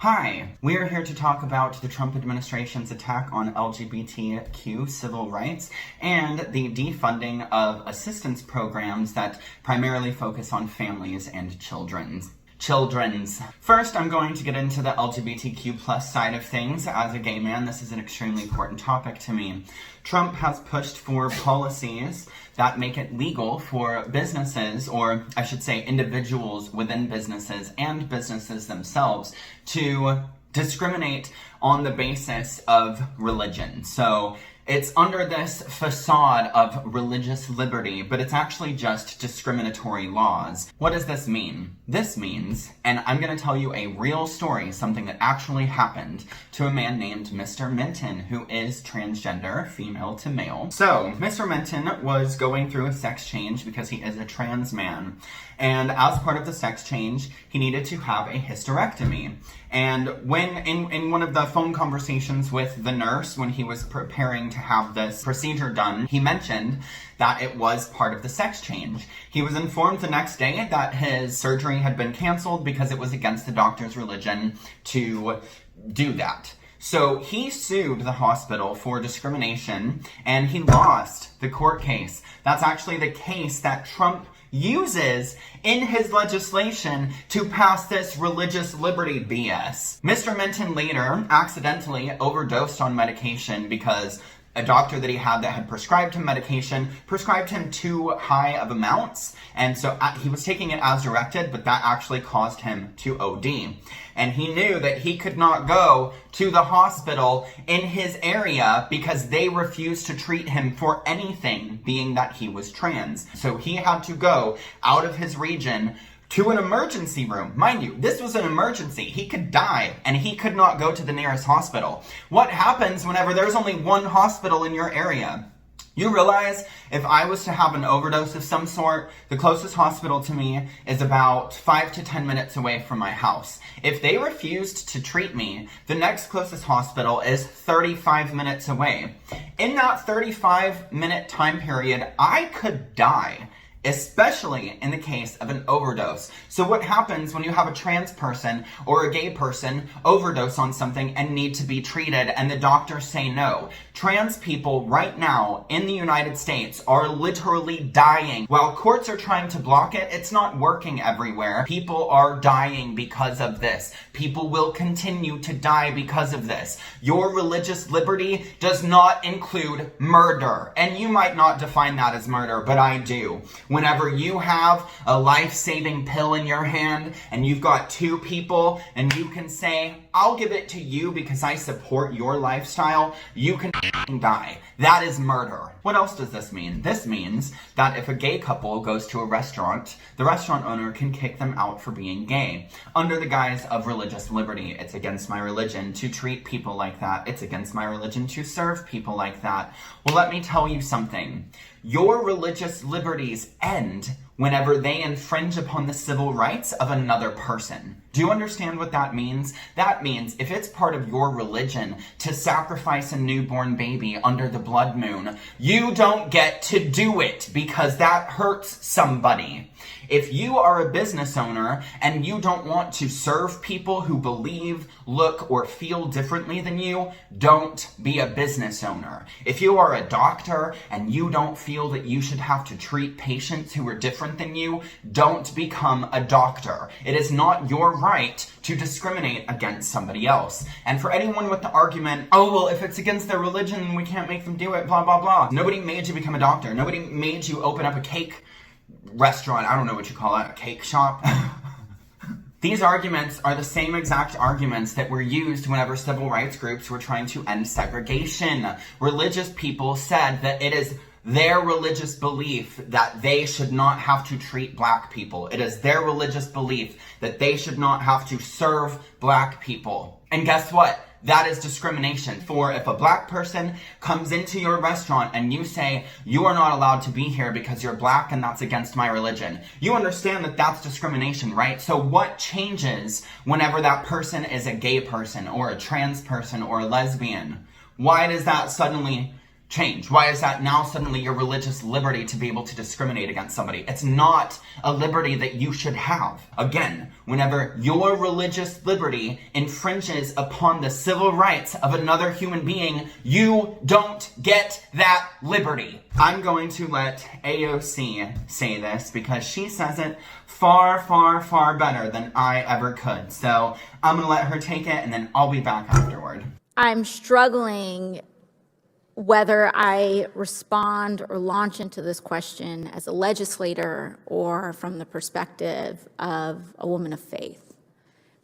Hi, we are here to talk about the Trump administration's attack on LGBTQ civil rights and the defunding of assistance programs that primarily focus on families and children's. First, I'm going to get into the LGBTQ plus side of things. As a gay man, this is an extremely important topic to me. Trump has pushed for policies that make it legal for businesses, or I should say individuals within businesses and businesses themselves, to discriminate on the basis of religion. So it's under this facade of religious liberty, but it's actually just discriminatory laws. What does this mean? This means, and I'm going to tell you a real story, something that actually happened to a man named Mr. Minton, who is transgender, female to male. So, Mr. Minton was going through a sex change because he is a trans man. And as part of the sex change, he needed to have a hysterectomy. And when, in one of the phone conversations with the nurse, when he was preparing to have this procedure done, he mentioned that it was part of the sex change. He was informed the next day that his surgery had been canceled because it was against the doctor's religion to do that. So he sued the hospital for discrimination, and he lost the court case. That's actually the case that Trump uses in his legislation to pass this religious liberty BS. Mr. Minton later accidentally overdosed on medication because a doctor that he had that had prescribed him medication prescribed him too high of amounts, and so he was taking it as directed, but that actually caused him to OD. And he knew that he could not go to the hospital in his area because they refused to treat him for anything, being that he was trans. So he had to go out of his region to an emergency room. Mind you, this was an emergency. He could die, and he could not go to the nearest hospital. What happens whenever there's only one hospital in your area? You realize if I was to have an overdose of some sort, the closest hospital to me is about 5 to 10 minutes away from my house. If they refused to treat me, the next closest hospital is 35 minutes away. In that 35-minute time period, I could die, especially in the case of an overdose. So what happens when you have a trans person or a gay person overdose on something and need to be treated and the doctors say no? Trans people right now in the United States are literally dying. While courts are trying to block it, it's not working everywhere. People are dying because of this. People will continue to die because of this. Your religious liberty does not include murder. And you might not define that as murder, but I do. Whenever you have a life-saving pill in your hand and you've got two people and you can say, I'll give it to you because I support your lifestyle, you can die. That is murder. What else does this mean? This means that if a gay couple goes to a restaurant, the restaurant owner can kick them out for being gay. Under the guise of religious liberty, it's against my religion to treat people like that. It's against my religion to serve people like that. Well, let me tell you something. Your religious liberties end whenever they infringe upon the civil rights of another person. Do you understand what that means? That means if it's part of your religion to sacrifice a newborn baby under the blood moon, you don't get to do it because that hurts somebody. If you are a business owner and you don't want to serve people who believe, look, or feel differently than you, don't be a business owner. If you are a doctor and you don't feel that you should have to treat patients who are different than you, don't become a doctor. It is not your right to discriminate against somebody else. And for anyone with the argument, oh, well, if it's against their religion, we can't make them do it, blah, blah, blah. Nobody made you become a doctor. Nobody made you open up a cake restaurant, I don't know what you call it, a cake shop. These arguments are the same exact arguments that were used whenever civil rights groups were trying to end segregation. Religious people said that it is their religious belief that they should not have to treat black people. It is their religious belief that they should not have to serve black people. And guess what? That is discrimination. For if a black person comes into your restaurant and you say, you are not allowed to be here because you're black and that's against my religion, you understand that that's discrimination, right? So what changes whenever that person is a gay person or a trans person or a lesbian? Why does that suddenly change? Why is that now suddenly your religious liberty to be able to discriminate against somebody? It's not a liberty that you should have. Again, whenever your religious liberty infringes upon the civil rights of another human being, you don't get that liberty. I'm going to let AOC say this because she says it far, far, far better than I ever could. So I'm going to let her take it and then I'll be back afterward. I'm struggling whether I respond or launch into this question as a legislator or from the perspective of a woman of faith,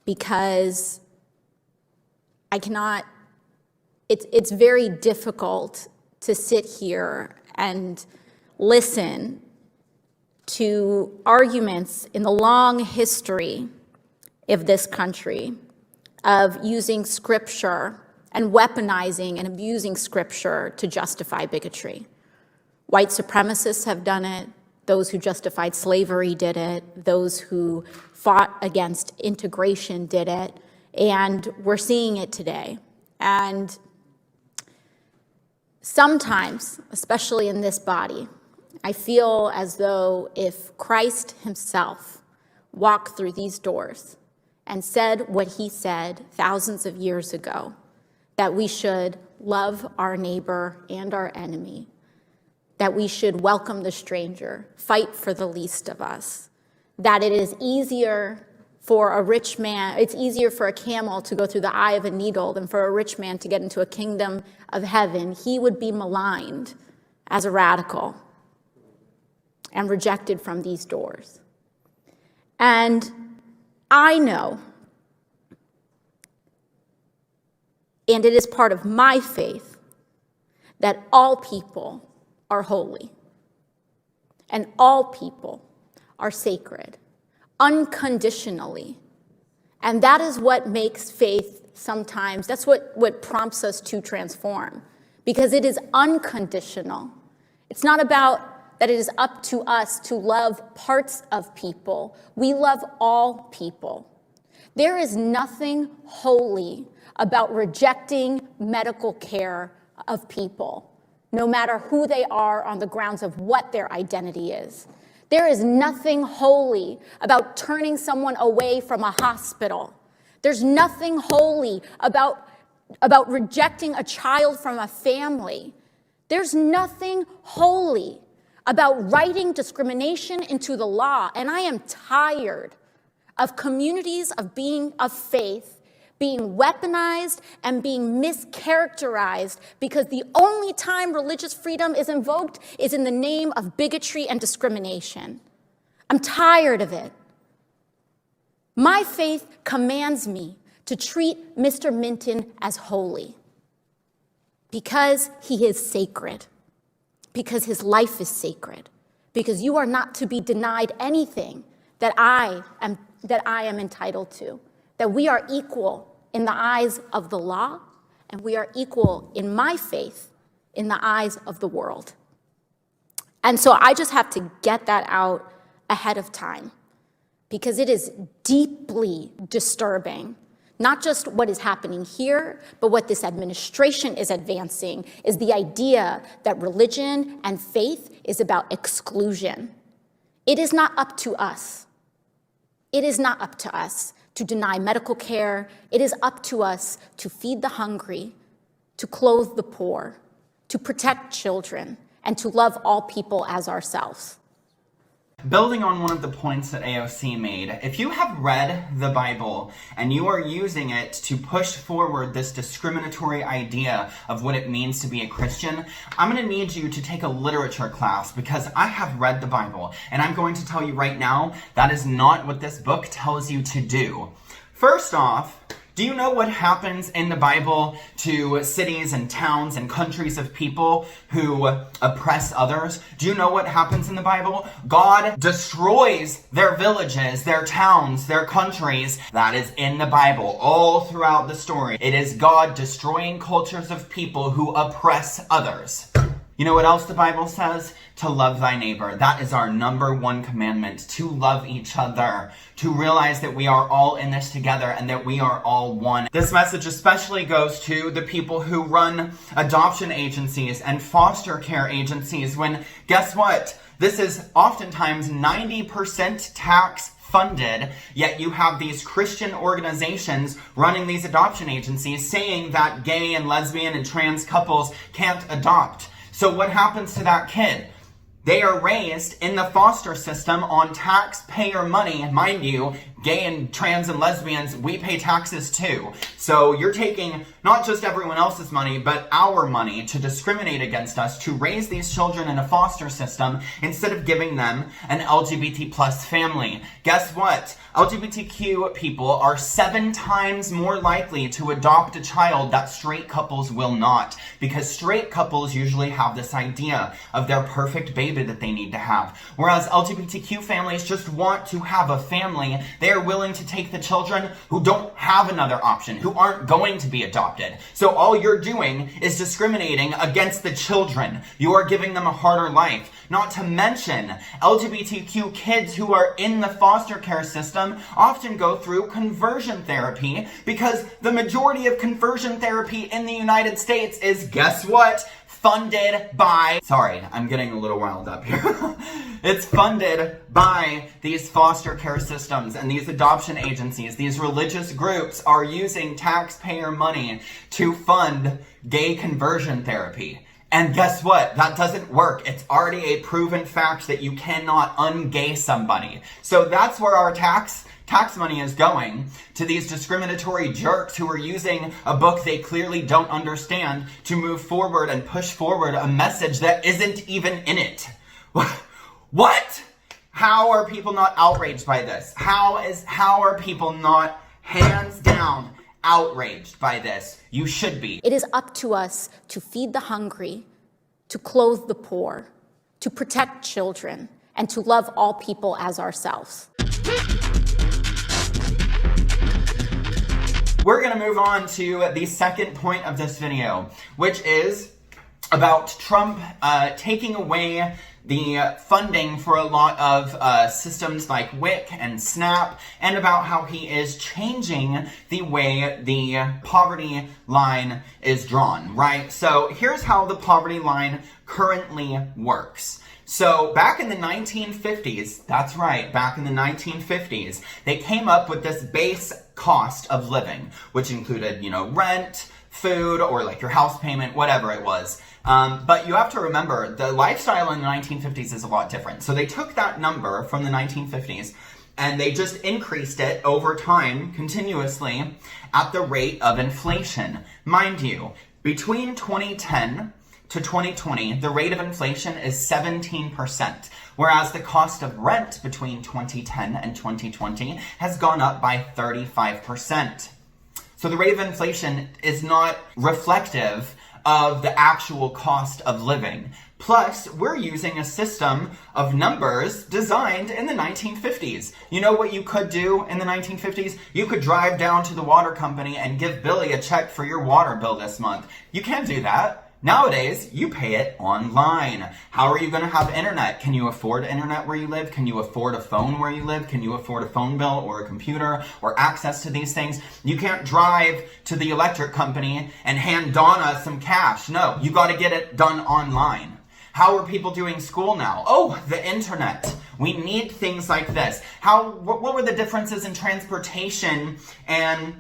because I cannot, it's very difficult to sit here and listen to arguments in the long history of this country of using scripture and weaponizing and abusing scripture to justify bigotry. White supremacists have done it. Those who justified slavery did it. Those who fought against integration did it. And we're seeing it today. And sometimes, especially in this body, I feel as though if Christ himself walked through these doors and said what he said thousands of years ago, that we should love our neighbor and our enemy, that we should welcome the stranger, fight for the least of us, that it is easier for a rich man, it's easier for a camel to go through the eye of a needle than for a rich man to get into a kingdom of heaven, he would be maligned as a radical and rejected from these doors. And I know, and it is part of my faith, that all people are holy and all people are sacred, unconditionally. And that is what makes faith sometimes, that's what prompts us to transform, because it is unconditional. It's not about that it is up to us to love parts of people. We love all people. There is nothing holy about rejecting medical care of people, no matter who they are on the grounds of what their identity is. There is nothing holy about turning someone away from a hospital. There's nothing holy about rejecting a child from a family. There's nothing holy about writing discrimination into the law. And I am tired of communities of faith being weaponized and being mischaracterized because the only time religious freedom is invoked is in the name of bigotry and discrimination. I'm tired of it. My faith commands me to treat Mr. Minton as holy because he is sacred, because his life is sacred, because you are not to be denied anything that I am entitled to, that we are equal in the eyes of the law, and we are equal in my faith in the eyes of the world. And so I just have to get that out ahead of time, because it is deeply disturbing, not just what is happening here, but what this administration is advancing is the idea that religion and faith is about exclusion. It is not up to us. It is not up to us to deny medical care. It is up to us to feed the hungry, to clothe the poor, to protect children, and to love all people as ourselves. Building on one of the points that AOC made, if you have read the Bible and you are using it to push forward this discriminatory idea of what it means to be a Christian, I'm going to need you to take a literature class, because I have read the Bible and I'm going to tell you right now that is not what this book tells you to do. First off, do you know what happens in the Bible to cities and towns and countries of people who oppress others? Do you know what happens in the Bible? God destroys their villages, their towns, their countries. That is in the Bible, all throughout the story. It is God destroying cultures of people who oppress others. You know what else the Bible says? To love thy neighbor. That is our number one commandment, to love each other, to realize that we are all in this together and that we are all one. This message especially goes to the people who run adoption agencies and foster care agencies when, guess what? This is oftentimes 90% tax funded, yet you have these Christian organizations running these adoption agencies saying that gay and lesbian and trans couples can't adopt. So what happens to that kid? They are raised in the foster system on taxpayer money. Mind you, gay and trans and lesbians, we pay taxes too. So you're taking not just everyone else's money, but our money to discriminate against us, to raise these children in a foster system instead of giving them an LGBT plus family. Guess what? LGBTQ people are 7 times more likely to adopt a child that straight couples will not, because straight couples usually have this idea of their perfect baby that they need to have. Whereas LGBTQ families just want to have a family. They are willing to take the children who don't have another option, who aren't going to be adopted. So all you're doing is discriminating against the children. You are giving them a harder life. Not to mention, LGBTQ kids who are in the foster care system often go through conversion therapy, because the majority of conversion therapy in the United States is, guess what? Funded by, sorry, I'm getting a little riled up here. It's funded by these foster care systems and these adoption agencies. These religious groups are using taxpayer money to fund gay conversion therapy. And guess what? That doesn't work. It's already a proven fact that you cannot ungay somebody. So that's where our tax money is going, to these discriminatory jerks who are using a book they clearly don't understand to move forward and push forward a message that isn't even in it. What? How are people not outraged by this? How are people not hands down outraged by this? You should be. It is up to us to feed the hungry, to clothe the poor, to protect children, and to love all people as ourselves. We're going to move on to the second point of this video, which is about Trump taking away the funding for a lot of systems like WIC and SNAP, and about how he is changing the way the poverty line is drawn, right? So here's how the poverty line currently works. So back in the 1950s, that's right, back in the 1950s, they came up with this base cost of living, which included, rent, food, or like your house payment, whatever it was. But you have to remember, the lifestyle in the 1950s is a lot different. So they took that number from the 1950s and they just increased it over time, continuously, at the rate of inflation. Mind you, between 2010 to 2020, the rate of inflation is 17%, whereas the cost of rent between 2010 and 2020 has gone up by 35%. So the rate of inflation is not reflective of the actual cost of living. Plus, we're using a system of numbers designed in the 1950s. You know what you could do in the 1950s? You could drive down to the water company and give Billy a check for your water bill this month. You can't do that. Nowadays, you pay it online. How are you going to have internet? Can you afford internet where you live? Can you afford a phone where you live? Can you afford a phone bill or a computer or access to these things? You can't drive to the electric company and hand Donna some cash. No, you got to get it done online. How are people doing school now? Oh, the internet. We need things like this. What were the differences in transportation and,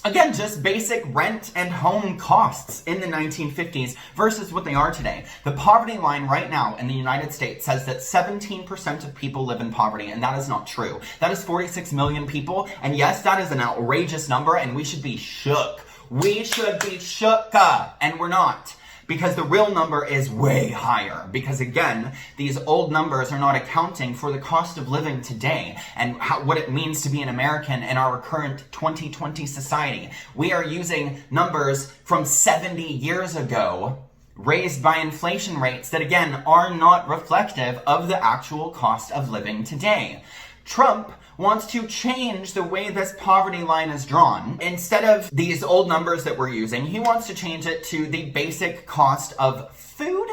again, just basic rent and home costs in the 1950s versus what they are today? The poverty line right now in the United States says that 17% of people live in poverty, and that is not true. That is 46 million people, and yes, that is an outrageous number, and we should be shook. We should be shook, and we're not. Because the real number is way higher. Because again, these old numbers are not accounting for the cost of living today and what it means to be an American in our current 2020 society. We are using numbers from 70 years ago, raised by inflation rates that again are not reflective of the actual cost of living today. Trump wants to change the way this poverty line is drawn. Instead of these old numbers that we're using, he wants to change it to the basic cost of food,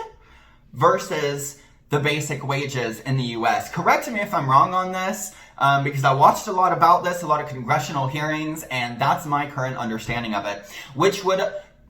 versus the basic wages in the US. Correct me if I'm wrong on this, because I watched a lot about this, a lot of congressional hearings, and that's my current understanding of it, which would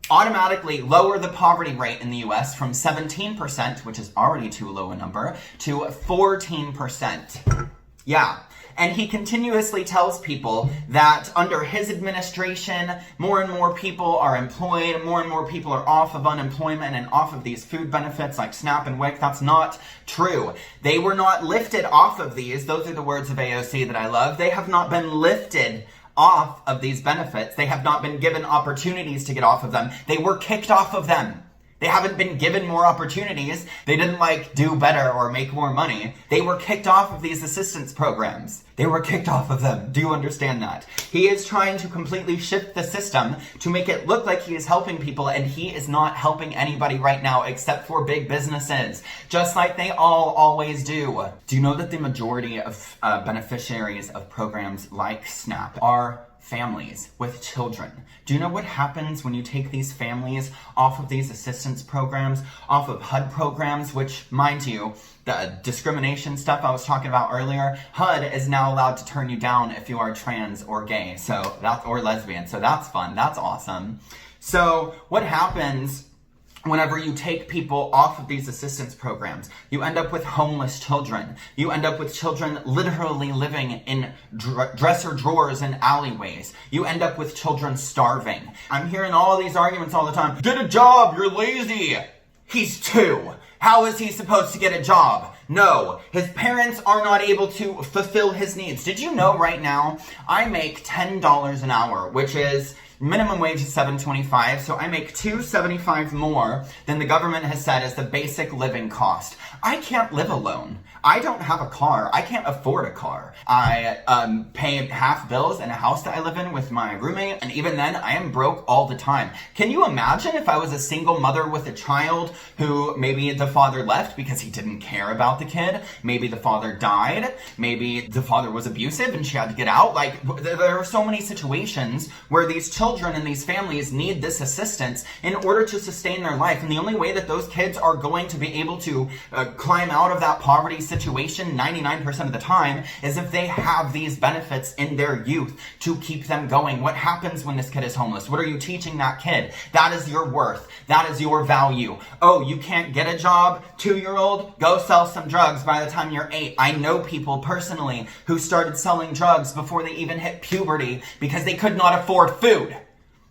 automatically lower the poverty rate in the US from 17%, which is already too low a number, to 14%. Yeah. And he continuously tells people that under his administration, more and more people are employed, more and more people are off of unemployment and off of these food benefits like SNAP and WIC. That's not true. They were not lifted off of these. Those are the words of AOC that I love. They have not been lifted off of these benefits. They have not been given opportunities to get off of them. They were kicked off of them. They haven't been given more opportunities. They didn't do better or make more money. They were kicked off of these assistance programs. They were kicked off of them. Do you understand that? He is trying to completely shift the system to make it look like he is helping people, and he is not helping anybody right now except for big businesses, just like they all always do. Do you know that the majority of beneficiaries of programs like SNAP are families with children? Do you know what happens when you take these families off of these assistance programs, off of HUD programs, which, mind you, the discrimination stuff I was talking about earlier, HUD is now allowed to turn you down if you are trans or gay, or lesbian, so that's fun, that's awesome. So what happens whenever you take people off of these assistance programs? You end up with homeless children. You end up with children literally living in dresser drawers and alleyways. You end up with children starving. I'm hearing all these arguments all the time. Get a job, you're lazy. He's 2. How is he supposed to get a job? No, his parents are not able to fulfill his needs. Did you know right now I make $10 an hour, which is minimum wage is $7.25, so I make $2.75 more than the government has said is the basic living cost. I can't live alone. I don't have a car. I can't afford a car. I pay half bills in a house that I live in with my roommate, and even then, I am broke all the time. Can you imagine if I was a single mother with a child who maybe the father left because he didn't care about the kid, maybe the father died, maybe the father was abusive and she had to get out? There are so many situations where these children and these families need this assistance in order to sustain their life, and the only way that those kids are going to be able to climb out of that poverty situation 99% of the time is if they have these benefits in their youth to keep them going. What happens when this kid is homeless? What are you teaching that kid? That is your worth. That is your value. Oh, you can't get a job? 2-year-old? Go sell some drugs by the time you're 8. I know people personally who started selling drugs before they even hit puberty because they could not afford food.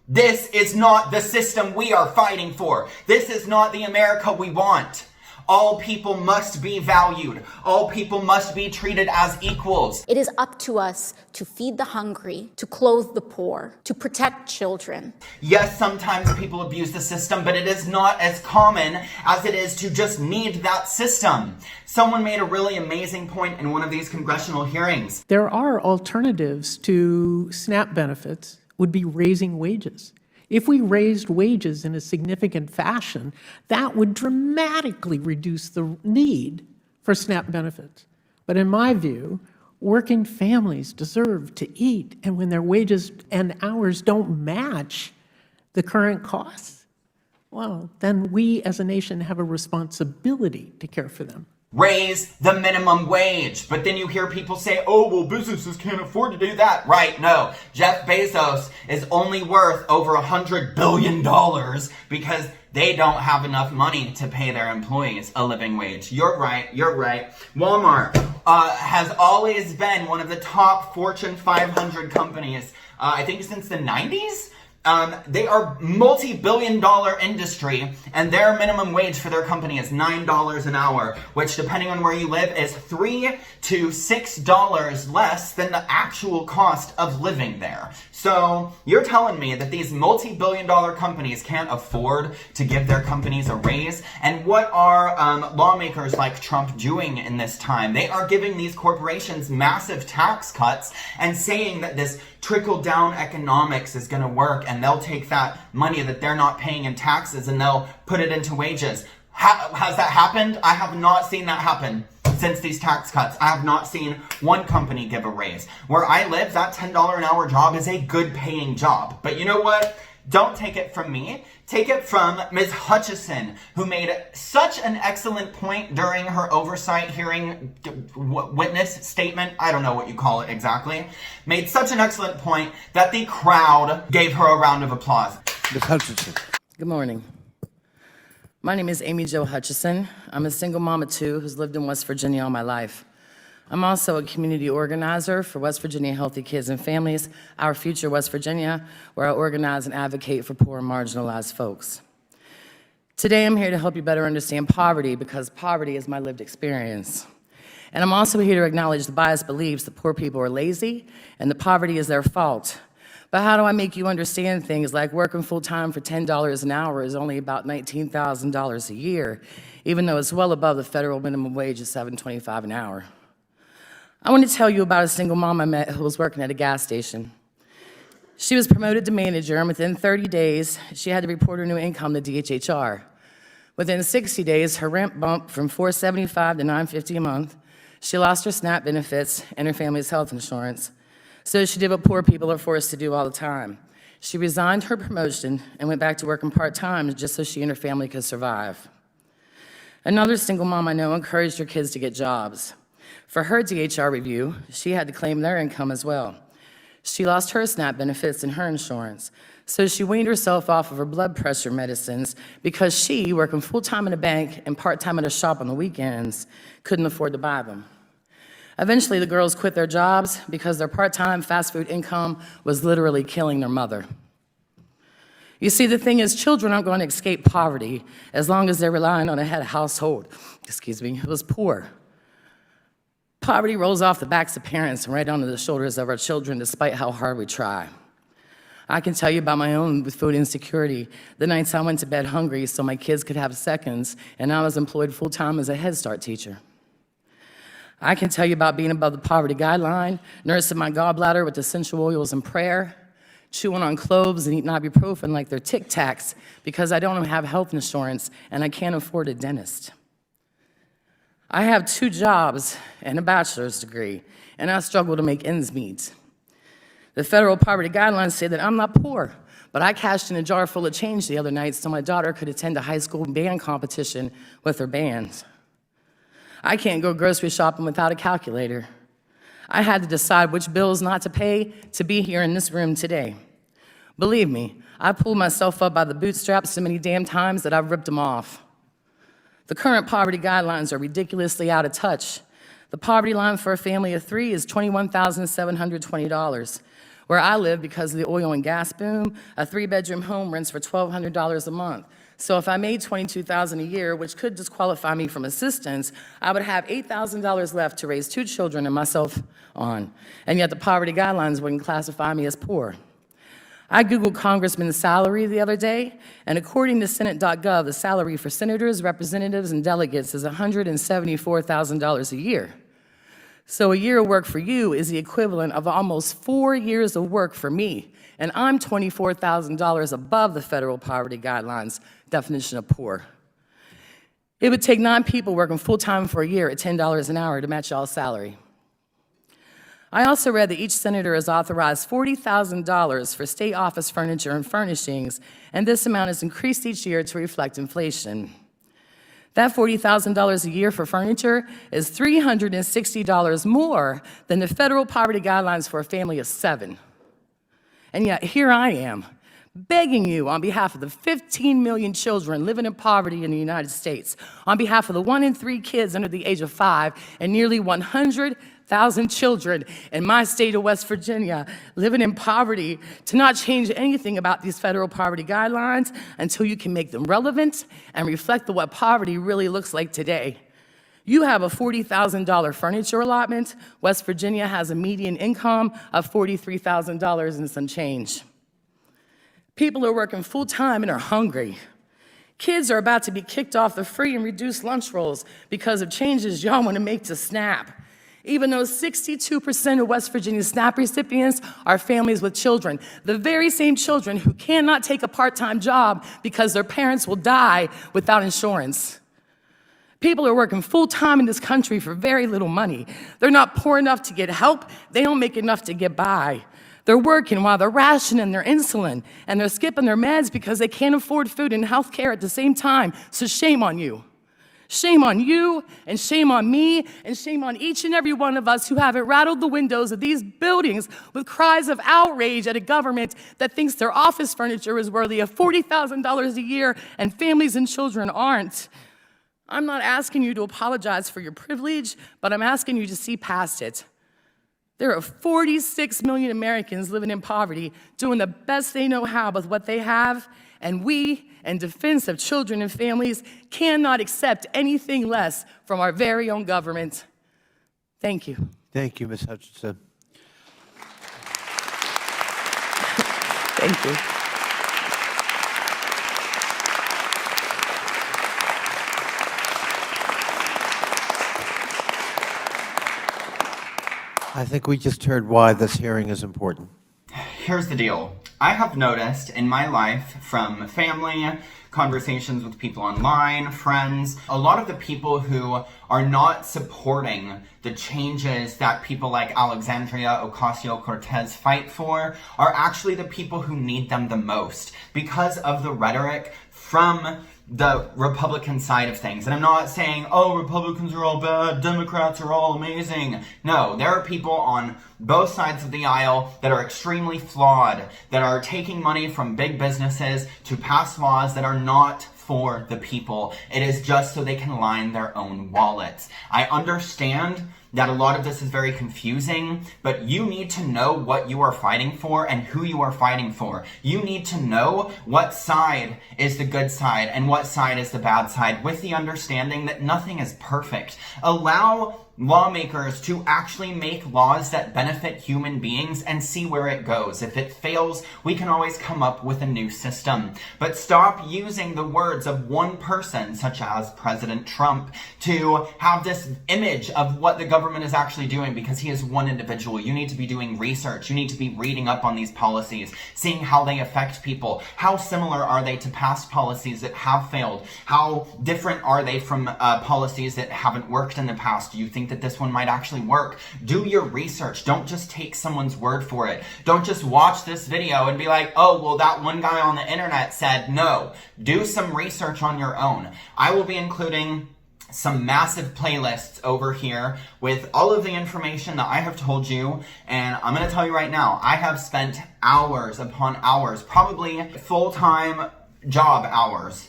This is not the system we are fighting for. This is not the America we want. All people must be valued. All people must be treated as equals. It is up to us to feed the hungry, to clothe the poor, to protect children. Yes, sometimes people abuse the system, but it is not as common as it is to just need that system. Someone made a really amazing point in one of these congressional hearings. There are alternatives to SNAP benefits, would be raising wages. If we raised wages in a significant fashion, that would dramatically reduce the need for SNAP benefits. But in my view, working families deserve to eat, and when their wages and hours don't match the current costs, well, then we as a nation have a responsibility to care for them. Raise the minimum wage. But then you hear people say, oh, well, businesses can't afford to do that. Right, no. Jeff Bezos is only worth over $100 billion because they don't have enough money to pay their employees a living wage. You're right, you're right. Walmart has always been one of the top Fortune 500 companies, I think since the 90s? They are multi-billion-dollar industry, and their minimum wage for their company is $9 an hour, which, depending on where you live, is $3 to $6 less than the actual cost of living there. So you're telling me that these multi-billion-dollar companies can't afford to give their companies a raise? And what are lawmakers like Trump doing in this time? They are giving these corporations massive tax cuts and saying that this trickle-down economics is going to work, and they'll take that money that they're not paying in taxes and they'll put it into wages. Has that happened? I have not seen that happen since these tax cuts. I have not seen one company give a raise. Where I live, that $10 an hour job is a good paying job. But you know what? Don't take it from me. Take it from Ms. Hutchison, who made such an excellent point during her oversight hearing witness statement. I don't know what you call it exactly. Made such an excellent point that the crowd gave her a round of applause. Ms. Hutchison. Good morning. My name is Amy Jo Hutchison. I'm a single mom of two who's lived in West Virginia all my life. I'm also a community organizer for West Virginia Healthy Kids and Families, Our Future West Virginia, where I organize and advocate for poor and marginalized folks. Today I'm here to help you better understand poverty because poverty is my lived experience. And I'm also here to acknowledge the biased beliefs that poor people are lazy and that poverty is their fault. But how do I make you understand things like working full-time for $10 an hour is only about $19,000 a year, even though it's well above the federal minimum wage of $7.25 an hour? I want to tell you about a single mom I met who was working at a gas station. She was promoted to manager, and within 30 days, she had to report her new income to DHHR. Within 60 days, her rent bumped from $475 to $950 a month. She lost her SNAP benefits and her family's health insurance. So she did what poor people are forced to do all the time. She resigned her promotion and went back to working part-time just so she and her family could survive. Another single mom I know encouraged her kids to get jobs. For her DHR review, she had to claim their income as well. She lost her SNAP benefits and her insurance, so she weaned herself off of her blood pressure medicines because she, working full-time in a bank and part-time at a shop on the weekends, couldn't afford to buy them. Eventually, the girls quit their jobs because their part-time fast food income was literally killing their mother. You see, the thing is, children aren't going to escape poverty as long as they're relying on a head household, who was poor. Poverty rolls off the backs of parents and right onto the shoulders of our children, despite how hard we try. I can tell you about my own with food insecurity. The nights I went to bed hungry so my kids could have seconds, and I was employed full-time as a Head Start teacher. I can tell you about being above the poverty guideline, nursing my gallbladder with essential oils and prayer, chewing on cloves and eating ibuprofen like they're Tic Tacs because I don't have health insurance and I can't afford a dentist. I have 2 jobs and a bachelor's degree, and I struggle to make ends meet. The federal poverty guidelines say that I'm not poor, but I cashed in a jar full of change the other night so my daughter could attend a high school band competition with her band. I can't go grocery shopping without a calculator. I had to decide which bills not to pay to be here in this room today. Believe me, I pulled myself up by the bootstraps so many damn times that I've ripped them off. The current poverty guidelines are ridiculously out of touch. The poverty line for a family of 3 is $21,720. Where I live, because of the oil and gas boom, a 3-bedroom home rents for $1,200 a month. So if I made $22,000 a year, which could disqualify me from assistance, I would have $8,000 left to raise 2 children and myself on. And yet the poverty guidelines wouldn't classify me as poor. I Googled Congressman's salary the other day, and according to Senate.gov, the salary for senators, representatives, and delegates is $174,000 a year. So a year of work for you is the equivalent of almost 4 years of work for me, and I'm $24,000 above the federal poverty guidelines definition of poor. It would take 9 people working full-time for a year at $10 an hour to match y'all's salary. I also read that each senator has authorized $40,000 for state office furniture and furnishings, and this amount is increased each year to reflect inflation. That $40,000 a year for furniture is $360 more than the federal poverty guidelines for a family of 7. And yet here I am, begging you on behalf of the 15 million children living in poverty in the United States, on behalf of the 1 in 3 kids under the age of 5, and nearly 100,000 children in my state of West Virginia living in poverty, to not change anything about these federal poverty guidelines until you can make them relevant and reflect what poverty really looks like today. You have a $40,000 furniture allotment. West Virginia has a median income of $43,000 and some change. People are working full-time and are hungry. Kids are about to be kicked off the free and reduced lunch rolls because of changes y'all want to make to SNAP. Even though 62% of West Virginia SNAP recipients are families with children, the very same children who cannot take a part-time job because their parents will die without insurance. People are working full-time in this country for very little money. They're not poor enough to get help. They don't make enough to get by. They're working while they're rationing their insulin, and they're skipping their meds because they can't afford food and health care at the same time. So shame on you. Shame on you, and shame on me, and shame on each and every one of us who haven't rattled the windows of these buildings with cries of outrage at a government that thinks their office furniture is worthy of $40,000 a year and families and children aren't. I'm not asking you to apologize for your privilege, but I'm asking you to see past it. There are 46 million Americans living in poverty, doing the best they know how with what they have, and we, in defense of children and families, cannot accept anything less from our very own government. Thank you. Thank you, Ms. Hutchison. Thank you. I think we just heard why this hearing is important. Here's the deal. I have noticed in my life, from family, conversations with people online, friends, a lot of the people who are not supporting the changes that people like Alexandria Ocasio-Cortez fight for are actually the people who need them the most because of the rhetoric from the Republican side of things. And I'm not saying, oh, Republicans are all bad, Democrats are all amazing. No, there are people on both sides of the aisle that are extremely flawed, that are taking money from big businesses to pass laws that are not for the people. It is just so they can line their own wallets. I understand that a lot of this is very confusing, but you need to know what you are fighting for and who you are fighting for. You need to know what side is the good side and what side is the bad side, with the understanding that nothing is perfect. Allow lawmakers to actually make laws that benefit human beings and see where it goes. If it fails, we can always come up with a new system. But stop using the words of one person, such as President Trump, to have this image of what the government is actually doing, because he is one individual. You need to be doing research. You need to be reading up on these policies, seeing how they affect people. How similar are they to past policies that have failed? How different are they from policies that haven't worked in the past? Do you think that this one might actually work? Do your research. Don't just take someone's word for it. Don't just watch this video and be like, oh, well, that one guy on the internet said no. Do some research on your own. I will be including some massive playlists over here with all of the information that I have told you, and I'm going to tell you right now, I have spent hours upon hours, probably full-time job hours,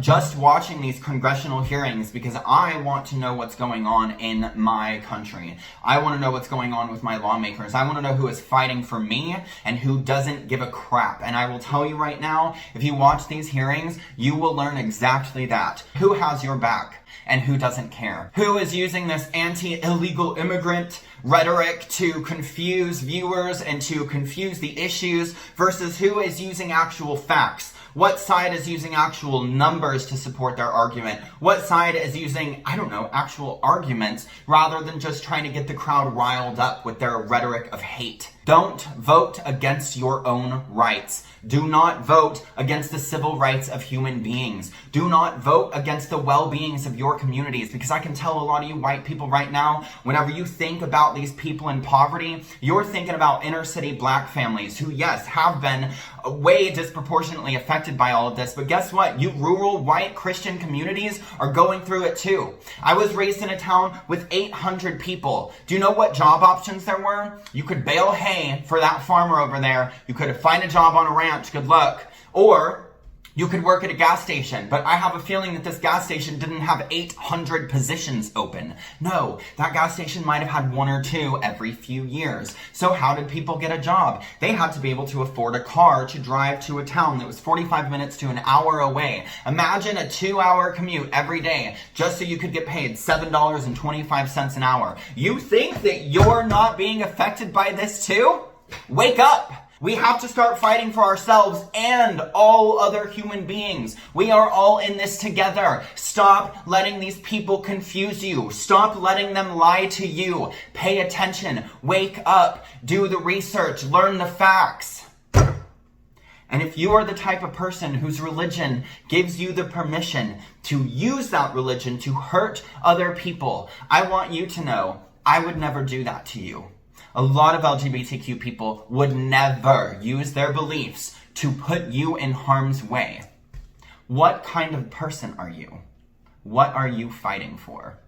just watching these congressional hearings, because I want to know what's going on in my country. I want to know what's going on with my lawmakers. I want to know who is fighting for me and who doesn't give a crap. And I will tell you right now, if you watch these hearings, you will learn exactly that. Who has your back and who doesn't care? Who is using this anti-illegal immigrant rhetoric to confuse viewers and to confuse the issues versus who is using actual facts? What side is using actual numbers to support their argument? What side is using, I don't know, actual arguments rather than just trying to get the crowd riled up with their rhetoric of hate? Don't vote against your own rights. Do not vote against the civil rights of human beings. Do not vote against the well-beings of your communities, because I can tell a lot of you white people right now, whenever you think about these people in poverty, you're thinking about inner city black families who, yes, have been way disproportionately affected by all of this. But guess what? You rural white Christian communities are going through it too. I was raised in a town with 800 people. Do you know what job options there were? You could bale hay for that farmer over there. You could find a job on a ranch. Good luck. Or you could work at a gas station, but I have a feeling that this gas station didn't have 800 positions open. No, that gas station might have had one or two every few years. So how did people get a job? They had to be able to afford a car to drive to a town that was 45 minutes to an hour away. Imagine a 2-hour commute every day just so you could get paid $7.25 an hour. You think that you're not being affected by this too? Wake up! We have to start fighting for ourselves and all other human beings. We are all in this together. Stop letting these people confuse you. Stop letting them lie to you. Pay attention. Wake up. Do the research. Learn the facts. And if you are the type of person whose religion gives you the permission to use that religion to hurt other people, I want you to know I would never do that to you. A lot of LGBTQ people would never use their beliefs to put you in harm's way. What kind of person are you? What are you fighting for?